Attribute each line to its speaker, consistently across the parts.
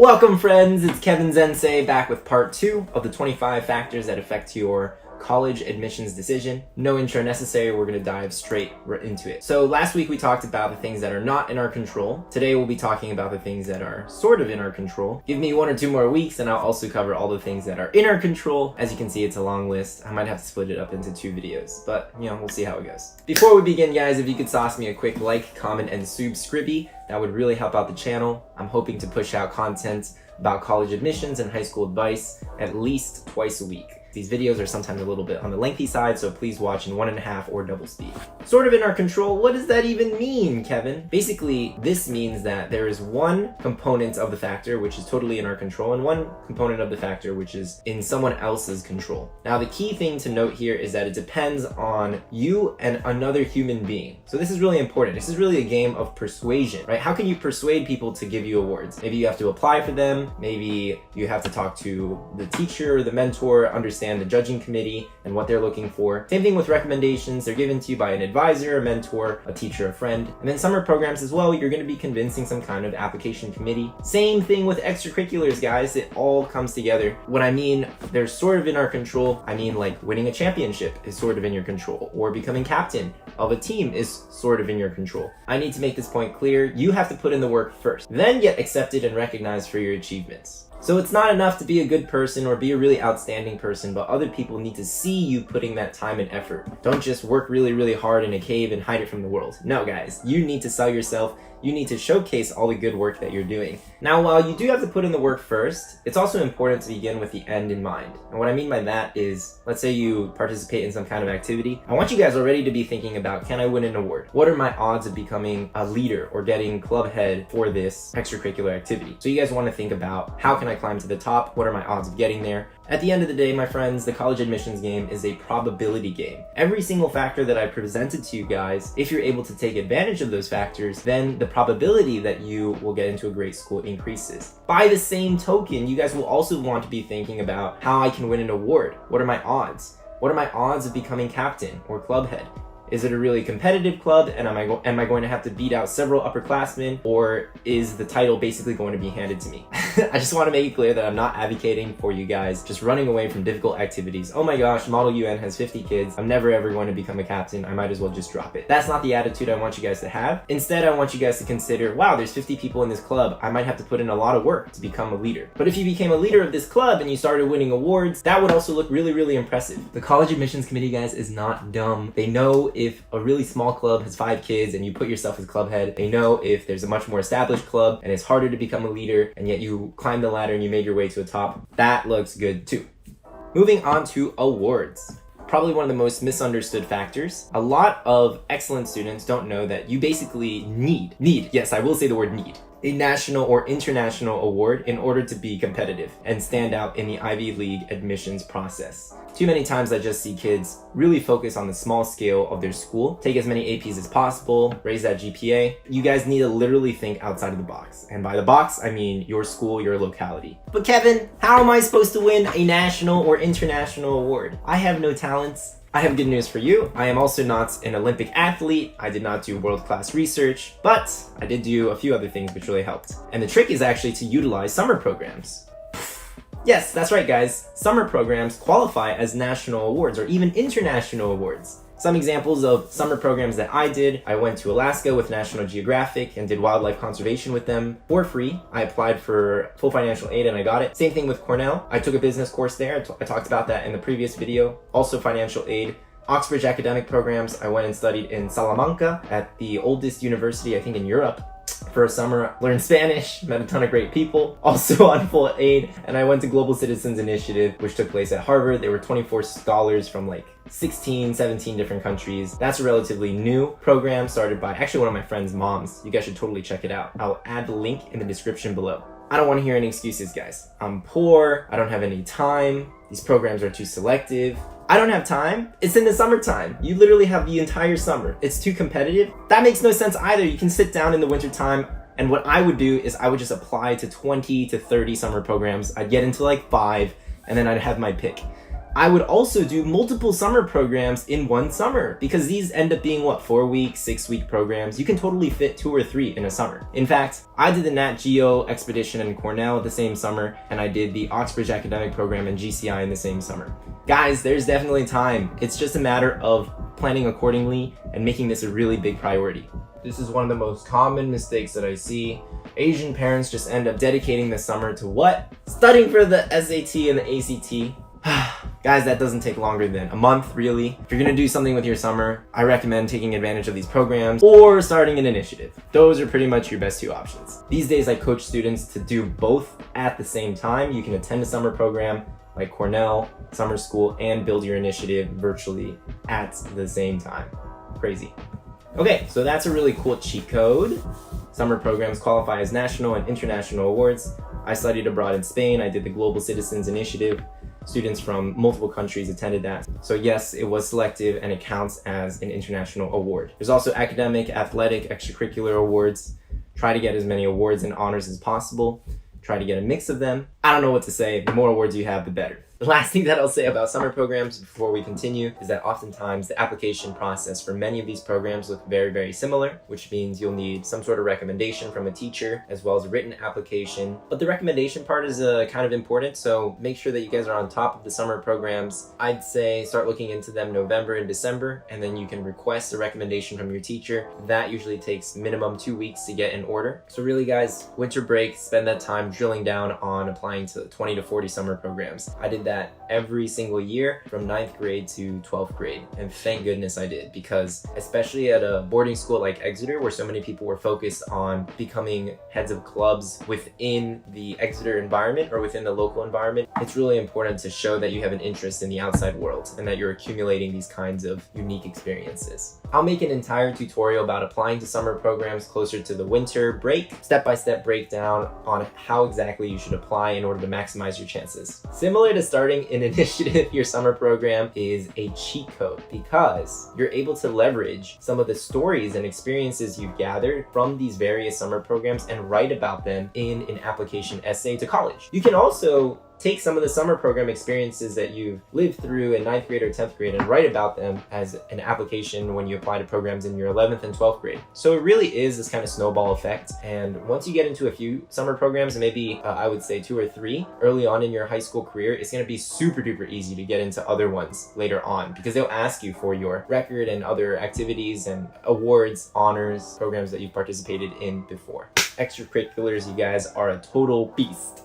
Speaker 1: Welcome friends, it's Kevin Zhensei back with part 2 of the 25 factors that affect your college admissions decision. No intro necessary, we're going to dive straight into it. So last week we talked about the things that are not in our control. Today we'll be talking about the things that are sort of in our control. Give me 1 or 2 more weeks and I'll also cover all the things that are in our control. As you can see, it's a long list. I might have to split it up into 2 videos, but we'll see how it goes. Before we begin, guys, if you could sauce me a quick like, comment, and subscribe, that would really help out the channel. I'm hoping to push out content about college admissions and high school advice at least twice a week. These videos are sometimes a little bit on the lengthy side, so please watch in 1.5 or double speed. Sort of in our control, what does that even mean, Kevin? Basically, this means that there is one component of the factor which is totally in our control and one component of the factor which is in someone else's control. Now, the key thing to note here is that it depends on you and another human being. So this is really important. This is really a game of persuasion, right? How can you persuade people to give you awards? Maybe you have to apply for them. Maybe you have to talk to the teacher or the mentor, understand the judging committee and what they're looking for. Same thing with recommendations. They're given to you by an advisor, a mentor, a teacher, a friend. And then summer programs as well, you're going to be convincing some kind of application committee. Same thing with extracurriculars, guys. It all comes together. When I mean they're sort of in our control, I mean like winning a championship is sort of in your control, or becoming captain of a team is sort of in your control. I need to make this point clear. You have to put in the work first, then get accepted and recognized for your achievements. So it's not enough to be a good person or be a really outstanding person, but other people need to see you putting that time and effort. Don't just work really, really hard in a cave and hide it from the world. No, guys, you need to sell yourself. You need to showcase all the good work that you're doing. Now, while you do have to put in the work first, it's also important to begin with the end in mind. And what I mean by that is, let's say you participate in some kind of activity. I want you guys already to be thinking about, can I win an award? What are my odds of becoming a leader or getting club head for this extracurricular activity? So you guys want to think about, how can I climb to the top? What are my odds of getting there? At the end of the day, my friends, the college admissions game is a probability game. Every single factor that I presented to you guys, if you're able to take advantage of those factors, then the probability that you will get into a great school increases. By the same token, you guys will also want to be thinking about how I can win an award. What are my odds? What are my odds of becoming captain or club head? Is it a really competitive club, and am I going to have to beat out several upperclassmen, or is the title basically going to be handed to me? I just want to make it clear that I'm not advocating for you guys just running away from difficult activities. Oh my gosh, Model UN has 50 kids. I'm never ever going to become a captain. I might as well just drop it. That's not the attitude I want you guys to have. Instead, I want you guys to consider, wow, there's 50 people in this club. I might have to put in a lot of work to become a leader. But if you became a leader of this club and you started winning awards, that would also look really, really impressive. The college admissions committee, guys, is not dumb. They know if a really small club has 5 kids and you put yourself as club head. They know if there's a much more established club and it's harder to become a leader, and yet you climbed the ladder and you made your way to the top. That looks good too. Moving on to awards. Probably one of the most misunderstood factors. A lot of excellent students don't know that you basically need, yes, I will say the word need, a national or international award in order to be competitive and stand out in the Ivy League admissions process. Too many times I just see kids really focus on the small scale of their school, take as many APs as possible, raise that GPA. You guys need to literally think outside of the box. And by the box, I mean your school, your locality. But Kevin, how am I supposed to win a national or international award? I have no talents. I have good news for you. I am also not an Olympic athlete. I did not do world-class research, but I did do a few other things which really helped. And the trick is actually to utilize summer programs. Yes, that's right, guys. Summer programs qualify as national awards or even international awards. Some examples of summer programs that I did: I went to Alaska with National Geographic and did wildlife conservation with them for free. I applied for full financial aid and I got it. Same thing with Cornell. I took a business course there. I talked about that in the previous video. Also financial aid. Oxbridge academic programs. I went and studied in Salamanca at the oldest university, I think, in Europe. For a summer, learned Spanish, met a ton of great people, also on full aid, and I went to Global Citizens Initiative, which took place at Harvard. There were 24 scholars from like 16, 17 different countries. That's a relatively new program started by actually one of my friend's moms. You guys should totally check it out. I'll add the link in the description below. I don't want to hear any excuses, guys. I'm poor, I don't have any time, these programs are too selective. I don't have time. It's in the summertime. You literally have the entire summer. It's too competitive. That makes no sense either. You can sit down in the wintertime, and what I would do is I would just apply to 20 to 30 summer programs. I'd get into like 5, and then I'd have my pick. I would also do multiple summer programs in one summer because these end up being 4-week, 6-week programs. You can totally fit 2 or 3 in a summer. In fact, I did the Nat Geo expedition in Cornell the same summer, and I did the Oxbridge academic program in GCI in the same summer. Guys, there's definitely time. It's just a matter of planning accordingly and making this a really big priority. This is one of the most common mistakes that I see. Asian parents just end up dedicating the summer to what? Studying for the SAT and the ACT. Guys, that doesn't take longer than a month, really. If you're gonna do something with your summer, I recommend taking advantage of these programs or starting an initiative. Those are pretty much your best 2 options. These days, I coach students to do both at the same time. You can attend a summer program like Cornell, summer school, and build your initiative virtually at the same time. Crazy. Okay, so that's a really cool cheat code. Summer programs qualify as national and international awards. I studied abroad in Spain. I did the Global Citizens Initiative. Students from multiple countries attended that. So yes, it was selective and it counts as an international award. There's also academic, athletic, extracurricular awards. Try to get as many awards and honors as possible. Try to get a mix of them. I don't know what to say. The more awards you have, the better. The last thing that I'll say about summer programs before we continue is that oftentimes the application process for many of these programs look very, very similar, which means you'll need some sort of recommendation from a teacher as well as a written application. But the recommendation part is kind of important, so make sure that you guys are on top of the summer programs. I'd say start looking into them November and December, and then you can request a recommendation from your teacher. That usually takes minimum 2 weeks to get in order. So really guys, winter break, spend that time drilling down on applying to 20 to 40 summer programs. I did that every single year from 9th grade to 12th grade, and thank goodness I did, because especially at a boarding school like Exeter where so many people were focused on becoming heads of clubs within the Exeter environment or within the local environment, it's really important to show that you have an interest in the outside world and that you're accumulating these kinds of unique experiences. I'll make an entire tutorial about applying to summer programs closer to the winter break, step-by-step breakdown on how exactly you should apply in order to maximize your chances. Similar to starting an initiative, your summer program is a cheat code because you're able to leverage some of the stories and experiences you've gathered from these various summer programs and write about them in an application essay to college. You can also take some of the summer program experiences that you've lived through in 9th grade or 10th grade and write about them as an application when you apply to programs in your 11th and 12th grade. So it really is this kind of snowball effect. And once you get into a few summer programs, and maybe I would say 2 or 3 early on in your high school career, it's going to be super duper easy to get into other ones later on because they'll ask you for your record and other activities and awards, honors, programs that you've participated in before. Extracurriculars, you guys are a total beast.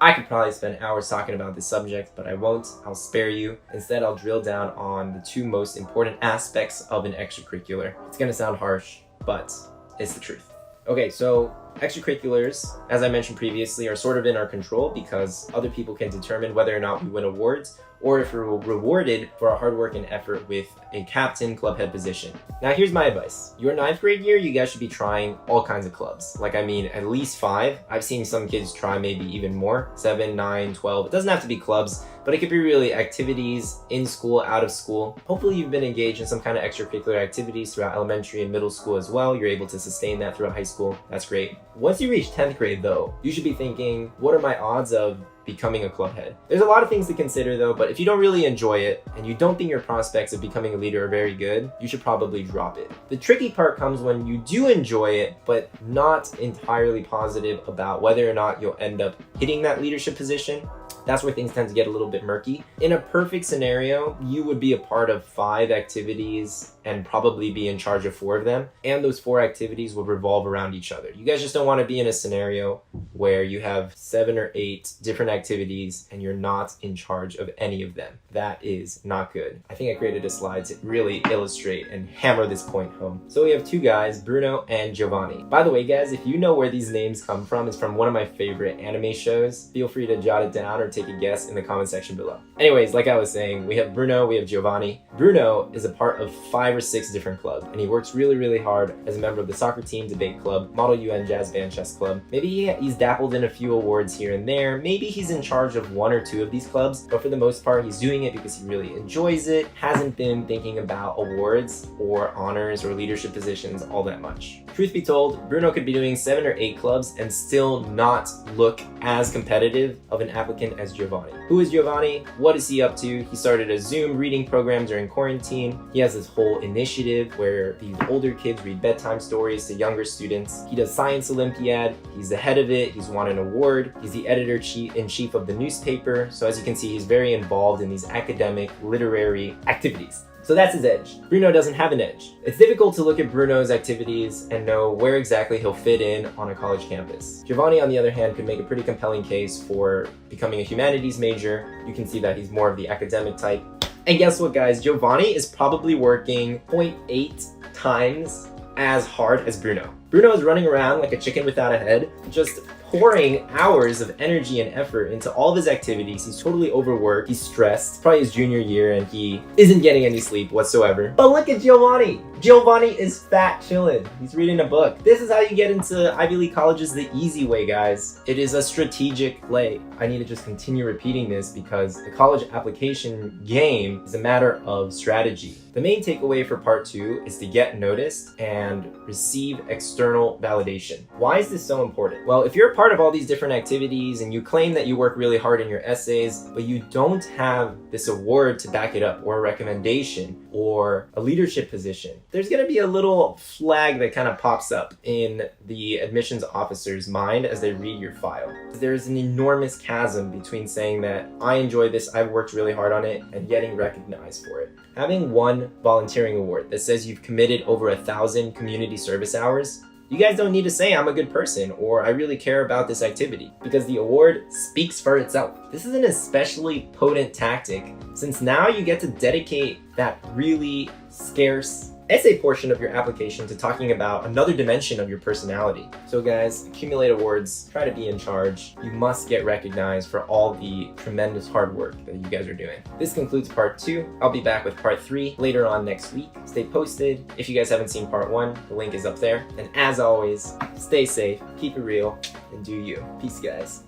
Speaker 1: I could probably spend hours talking about this subject, but I won't. I'll spare you. Instead, I'll drill down on the 2 most important aspects of an extracurricular. It's gonna sound harsh, but it's the truth. Okay, so extracurriculars, as I mentioned previously, are sort of in our control because other people can determine whether or not we win awards or if we're rewarded for our hard work and effort with a captain club head position. Now here's my advice. Your 9th grade year, you guys should be trying all kinds of clubs. Like, I mean, at least 5. I've seen some kids try maybe even more, 7, 9, 12. It doesn't have to be clubs, but it could be really activities in school, out of school. Hopefully you've been engaged in some kind of extracurricular activities throughout elementary and middle school as well. You're able to sustain that throughout high school. That's great. Once you reach 10th grade though, you should be thinking, what are my odds of becoming a club head? There's a lot of things to consider though, but if you don't really enjoy it and you don't think your prospects of becoming a leader are very good, you should probably drop it. The tricky part comes when you do enjoy it, but not entirely positive about whether or not you'll end up hitting that leadership position. That's where things tend to get a little bit murky. In a perfect scenario, you would be a part of 5 activities and probably be in charge of 4 of them. And those 4 activities would revolve around each other. You guys just don't want to be in a scenario where you have 7 or 8 different activities and you're not in charge of any of them. That is not good. I think I created a slide to really illustrate and hammer this point home. So we have 2 guys, Bruno and Giovanni. By the way, guys, if you know where these names come from, it's from one of my favorite anime shows. Feel free to jot it down or take a guess in the comment section below. Anyways, like I was saying, we have Bruno, we have Giovanni. Bruno is a part of 5 or or 6 different clubs, and he works really, really hard as a member of the soccer team, debate club, Model UN Jazz Band Chess Club. Maybe he's dabbled in a few awards here and there. Maybe he's in charge of 1 or 2 of these clubs, but for the most part, he's doing it because he really enjoys it, hasn't been thinking about awards or honors or leadership positions all that much. Truth be told, Bruno could be doing 7 or 8 clubs and still not look as competitive of an applicant as Giovanni. Who is Giovanni? What is he up to? He started a Zoom reading program during quarantine. He has this whole initiative where these older kids read bedtime stories to younger students. He does Science Olympiad. He's the head of it. He's won an award. He's the editor-in-chief of the newspaper. So as you can see, he's very involved in these academic, literary activities. So that's his edge. Bruno doesn't have an edge. It's difficult to look at Bruno's activities and know where exactly he'll fit in on a college campus. Giovanni, on the other hand, could make a pretty compelling case for becoming a humanities major. You can see that he's more of the academic type. And guess what, guys? Giovanni is probably working 0.8 times as hard as Bruno. Bruno is running around like a chicken without a head, just pouring hours of energy and effort into all of his activities. He's totally overworked, he's stressed. It's probably his junior year and he isn't getting any sleep whatsoever. But look at Giovanni! Giovanni is fat chillin'. He's reading a book. This is how you get into Ivy League colleges the easy way, guys. It is a strategic play. I need to just continue repeating this because the college application game is a matter of strategy. The main takeaway for part 2 is to get noticed and receive external validation. Why is this so important? Well, if you're a part of all these different activities and you claim that you work really hard in your essays, but you don't have this award to back it up, or a recommendation, or a leadership position, there's gonna be a little flag that kind of pops up in the admissions officer's mind as they read your file. There's an enormous chasm between saying that I enjoy this, I've worked really hard on it, and getting recognized for it. Having one volunteering award that says you've committed over 1,000 community service hours, you guys don't need to say I'm a good person or I really care about this activity, because the award speaks for itself. This is an especially potent tactic since now you get to dedicate that really scarce essay portion of your application to talking about another dimension of your personality. So guys, accumulate awards, try to be in charge. You must get recognized for all the tremendous hard work that you guys are doing. This concludes part 2. I'll be back with part 3 later on next week. Stay posted. If you guys haven't seen part 1, the link is up there. And as always, stay safe, keep it real, and do you. Peace, guys.